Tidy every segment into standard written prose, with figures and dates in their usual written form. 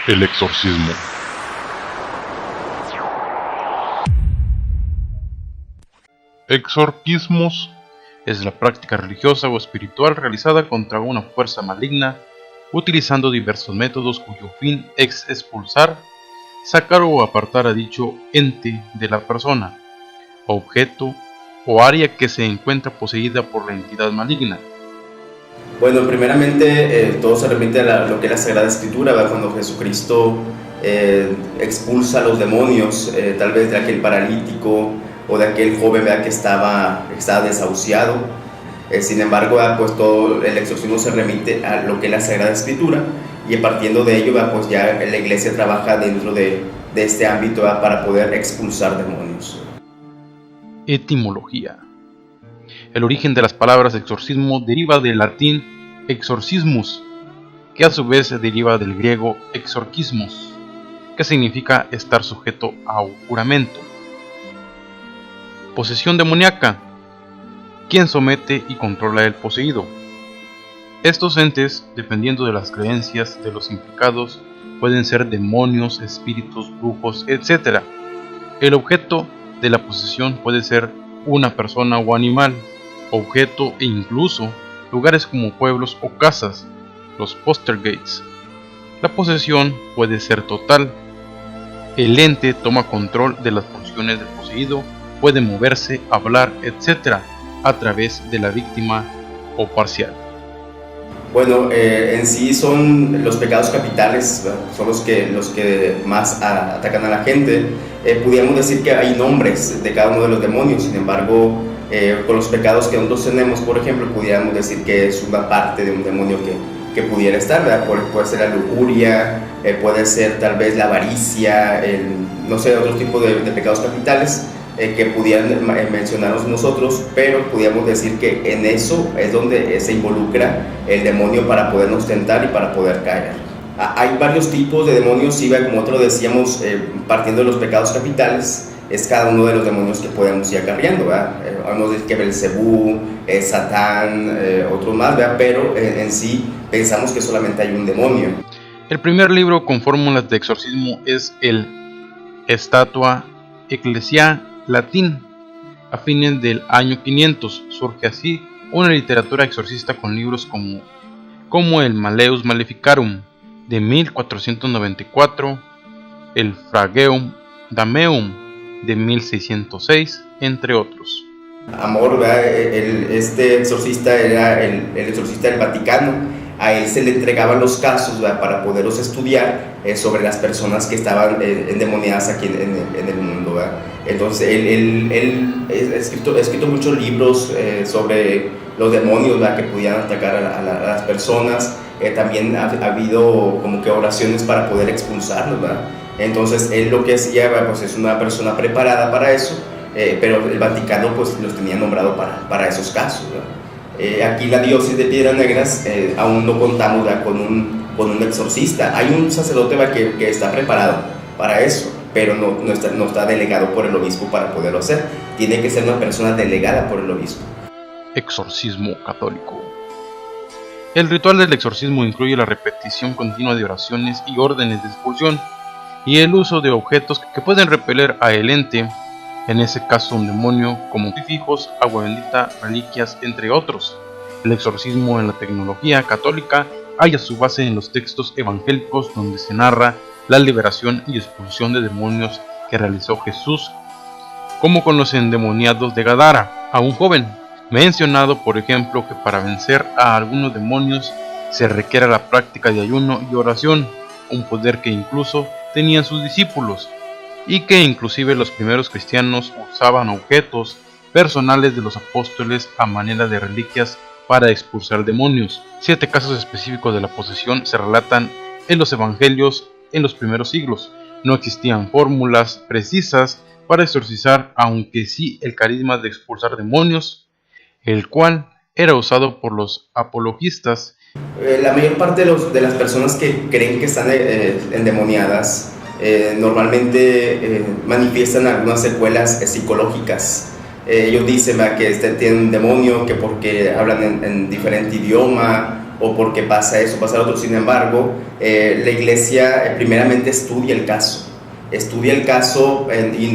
El exorcismo. Exorcismos es la práctica religiosa o espiritual realizada contra una fuerza maligna, utilizando diversos métodos cuyo fin es expulsar, sacar o apartar a dicho ente de la persona, objeto o área que se encuentra poseída por la entidad maligna. Bueno, primeramente todo se remite a lo que es la Sagrada Escritura, ¿verdad? Cuando Jesucristo expulsa a los demonios, tal vez de aquel paralítico o de aquel joven, ¿verdad?, que estaba desahuciado. Sin embargo, pues todo el exorcismo se remite a lo que es la Sagrada Escritura, y partiendo de ello, pues ya la Iglesia trabaja dentro de este ámbito, ¿verdad?, para poder expulsar demonios. Etimología. El origen de las palabras exorcismo deriva del latín exorcismus, que a su vez deriva del griego exorcismos, que significa estar sujeto a un juramento. Posesión demoníaca, quien somete y controla el poseído. Estos entes, dependiendo de las creencias de los implicados, pueden ser demonios, espíritus, brujos, etc. El objeto de la posesión puede ser una persona o animal, objeto e incluso lugares como pueblos o casas, los poltergeists. La posesión puede ser total. El ente toma control de las funciones del poseído, puede moverse, hablar, etc. a través de la víctima o parcial. Bueno, en sí son los pecados capitales, ¿verdad? Son los que más atacan a la gente. Pudiéramos decir que hay nombres de cada uno de los demonios, sin embargo, con los pecados que nosotros tenemos, por ejemplo, pudiéramos decir que es una parte de un demonio que pudiera estar, ¿verdad? Puede ser la lujuria, puede ser tal vez la avaricia, no sé, otro tipo de pecados capitales que pudieran mencionarnos nosotros, pero pudiéramos decir que en eso es donde se involucra el demonio para podernos tentar y para poder caer. Hay varios tipos de demonios, sí, como otro decíamos, partiendo de los pecados capitales, es cada uno de los demonios que podemos ir acarreando, ¿verdad? Vamos a decir que Belcebú, Satán, otros más, ¿verdad? Pero en sí pensamos que solamente hay un demonio. El primer libro con fórmulas de exorcismo es el Statua Ecclesiae latín. A fines del año 500 surge así una literatura exorcista con libros como el Malleus Maleficarum de 1494, el Frageum Dameum de 1606, entre otros. Amor, ¿verdad? Este exorcista era el exorcista del Vaticano. A él se le entregaban los casos, ¿verdad?, para poderlos estudiar sobre las personas que estaban endemoniadas aquí en el mundo, ¿verdad? Entonces él ha escrito muchos libros sobre los demonios, ¿verdad?, que podían atacar a las personas. También ha habido como que oraciones para poder expulsarlos, ¿verdad? Entonces él lo que hacía, pues es una persona preparada para eso, pero el Vaticano pues los tenía nombrado para esos casos, ¿verdad? Aquí la diócesis de Piedras Negras aún no contamos, ¿verdad?, con un exorcista. Hay un sacerdote, ¿verdad?, que está preparado para eso, pero no está delegado por el obispo para poderlo hacer. Tiene que ser una persona delegada por el obispo. Exorcismo católico. El ritual del exorcismo incluye la repetición continua de oraciones y órdenes de expulsión, y el uso de objetos que pueden repeler a el ente, en ese caso un demonio, como crucifijos, agua bendita, reliquias, entre otros. El exorcismo en la teología católica halla su base en los textos evangélicos donde se narra la liberación y expulsión de demonios que realizó Jesús, como con los endemoniados de Gadara, a un joven, mencionado por ejemplo que para vencer a algunos demonios se requiere la práctica de ayuno y oración, un poder que incluso tenían sus discípulos, y que inclusive los primeros cristianos usaban objetos personales de los apóstoles a manera de reliquias para expulsar demonios. 7 casos específicos de la posesión se relatan en los evangelios en los primeros siglos. No existían fórmulas precisas para exorcizar, aunque sí el carisma de expulsar demonios, el cual era usado por los apologistas. La mayor parte de las personas que creen que están endemoniadas normalmente manifiestan algunas secuelas psicológicas. Ellos dicen, ¿verdad?, que tienen un demonio, que porque hablan en diferente idioma o porque pasa eso, pasa lo otro. Sin embargo, la iglesia primeramente estudia el caso. Estudia el caso y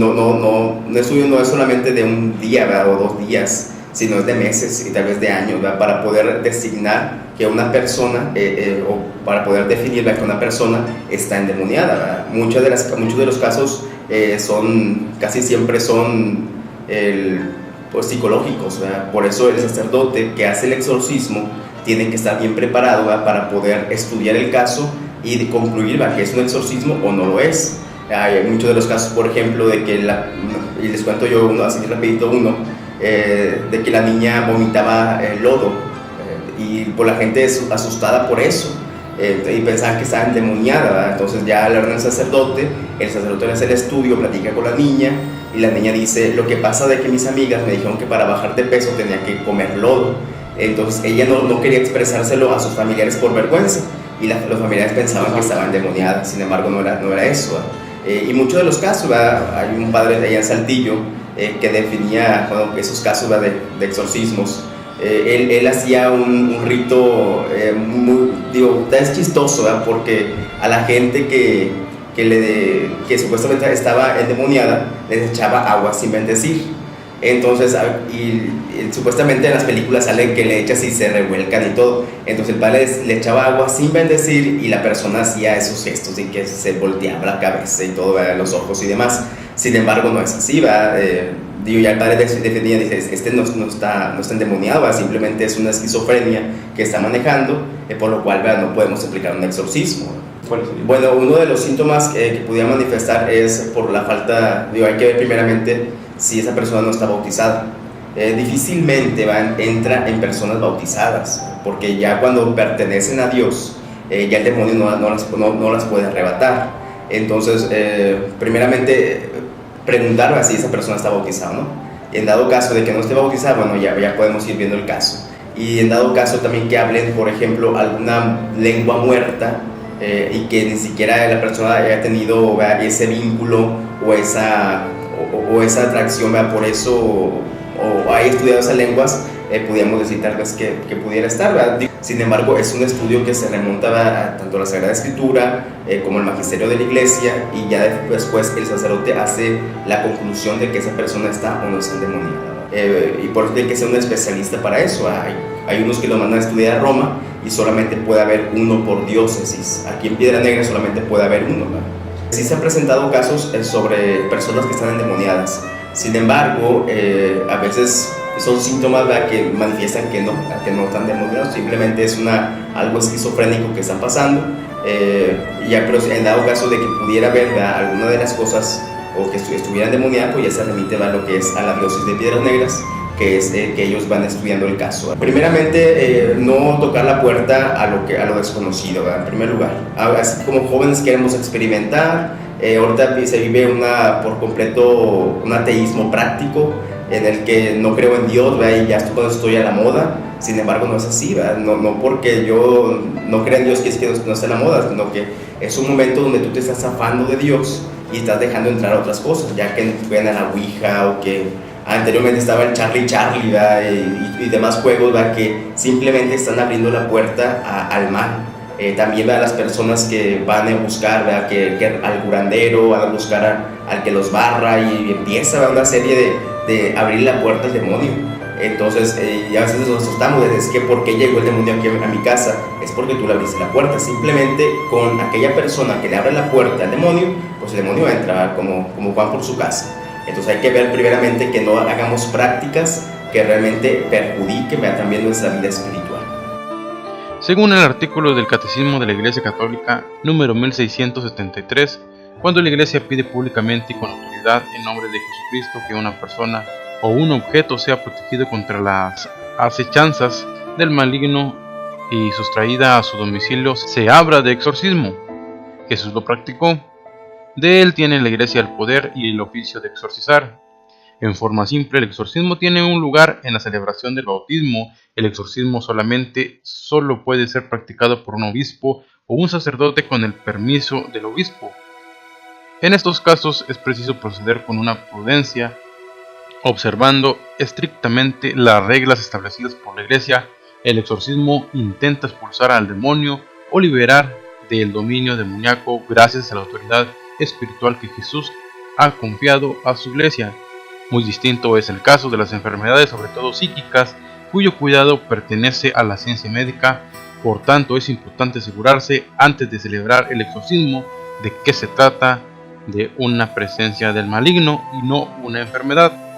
estudio no es solamente de un día, ¿verdad?, o 2 días, sino es de meses y tal vez de años, ¿verdad?, para poder designar que una persona, o para poder definir, ¿verdad?, que una persona está endemoniada, ¿verdad? Muchos de los casos casi siempre son pues, psicológicos, ¿verdad? Por eso el sacerdote que hace el exorcismo tiene que estar bien preparado, ¿verdad?, para poder estudiar el caso y de concluir, ¿verdad?, que es un exorcismo o no lo es. Hay muchos de los casos, por ejemplo, de que y les cuento yo uno, así rapidito de que la niña vomitaba lodo, y por la gente es asustada por eso, y pensaban que estaba endemoniada, ¿verdad? Entonces ya le ordenan al sacerdote, el sacerdote hace el estudio, platica con la niña, y la niña dice: lo que pasa de que mis amigas me dijeron que para bajar de peso tenía que comer lodo. Entonces ella no quería expresárselo a sus familiares por vergüenza, y los familiares pensaban que estaba endemoniada. Sin embargo no era eso, ¿verdad? Y muchos de los casos, ¿verdad?, hay un padre de allá en Saltillo que definía, bueno, esos casos, ¿verdad?, de exorcismos. Él hacía un rito es chistoso, ¿verdad?, porque a la gente que supuestamente estaba endemoniada les echaba agua sin bendecir. Entonces, supuestamente en las películas sale que le echas y se revuelcan y todo. Entonces el padre le echaba agua sin bendecir y la persona hacía esos gestos y que se volteaba la cabeza y todo, ¿verdad?, los ojos y demás. Sin embargo, no es así, ¿verdad? Ya el padre defendía, dice: no está endemoniado, ¿verdad?, simplemente es una esquizofrenia que está manejando, por lo cual, ¿verdad?, no podemos aplicar un exorcismo. Bueno, uno de los síntomas que pudiera manifestar es por la falta, hay que ver primeramente si esa persona no está bautizada. Difícilmente entra en personas bautizadas, porque ya cuando pertenecen a Dios, ya el demonio no las puede arrebatar. Entonces, primeramente, preguntar si esa persona está bautizada, ¿no? Y en dado caso de que no esté bautizada, bueno, ya podemos ir viendo el caso. Y en dado caso también que hablen, por ejemplo, alguna lengua muerta, y que ni siquiera la persona haya tenido, ¿verdad?, ese vínculo o esa atracción, ¿verdad?, por eso, o haya estudiado esas lenguas, podríamos decir tal vez que pudiera estar, ¿verdad? Sin embargo, es un estudio que se remonta, ¿verdad?, tanto a la Sagrada Escritura como el magisterio de la iglesia, y ya después el sacerdote hace la conclusión de que esa persona está o no está endemoniada. Y por eso tiene que ser un especialista para eso. Hay unos que lo mandan a estudiar a Roma y solamente puede haber uno por diócesis. Aquí en Piedra Negra solamente puede haber uno, ¿verdad? Sí se han presentado casos sobre personas que están endemoniadas. Sin embargo, a veces son síntomas, ¿verdad?, que manifiestan que no están endemoniados, simplemente es algo esquizofrénico que está pasando. Pero en dado caso de que pudiera haber, ¿verdad?, alguna de las cosas o que estuviera endemoniada, pues ya se remite a lo que es a la diócesis de Piedras Negras, que es que ellos van estudiando el caso. Primeramente, no tocar la puerta a lo desconocido, ¿verdad?, en primer lugar. Así como jóvenes queremos experimentar, ahorita se vive por completo un ateísmo práctico, en el que no creo en Dios, ¿verdad?, y ya estoy a la moda. Sin embargo, no es así, ¿verdad? No porque yo no crea en Dios que es que no esté a la moda, sino que es un momento donde tú te estás zafando de Dios y estás dejando entrar otras cosas, ya que juegan a la Ouija, o que anteriormente estaba el Charlie, ¿verdad?, y demás juegos, ¿verdad?, que simplemente están abriendo la puerta al mal. También, ¿verdad?, las personas que van a buscar, ¿verdad?, que al curandero, van a buscar al que los barra, y empieza, ¿verdad?, una serie de abrir la puerta al demonio. Entonces, a veces nos asustamos, es que ¿por qué llegó el demonio aquí a mi casa? Es porque tú le abriste la puerta. Simplemente con aquella persona que le abre la puerta al demonio, pues el demonio va a entrar como Juan por su casa. Entonces hay que ver primeramente que no hagamos prácticas que realmente perjudiquen también nuestra vida espiritual. Según el artículo del Catecismo de la Iglesia Católica número 1673, cuando la Iglesia pide públicamente y con autoridad en nombre de Jesucristo que una persona o un objeto sea protegido contra las acechanzas del maligno y sustraída a su domicilio, se habla de exorcismo. Jesús lo practicó. De él tiene la Iglesia el poder y el oficio de exorcizar. En forma simple, el exorcismo tiene un lugar en la celebración del bautismo. El exorcismo solo puede ser practicado por un obispo o un sacerdote con el permiso del obispo. En estos casos es preciso proceder con una prudencia Observando estrictamente las reglas establecidas por la Iglesia, el exorcismo intenta expulsar al demonio o liberar del dominio demoníaco gracias a la autoridad espiritual que Jesús ha confiado a su Iglesia. Muy distinto es el caso de las enfermedades, sobre todo psíquicas, cuyo cuidado pertenece a la ciencia médica. Por tanto, es importante asegurarse antes de celebrar el exorcismo de que se trata de una presencia del maligno y no una enfermedad.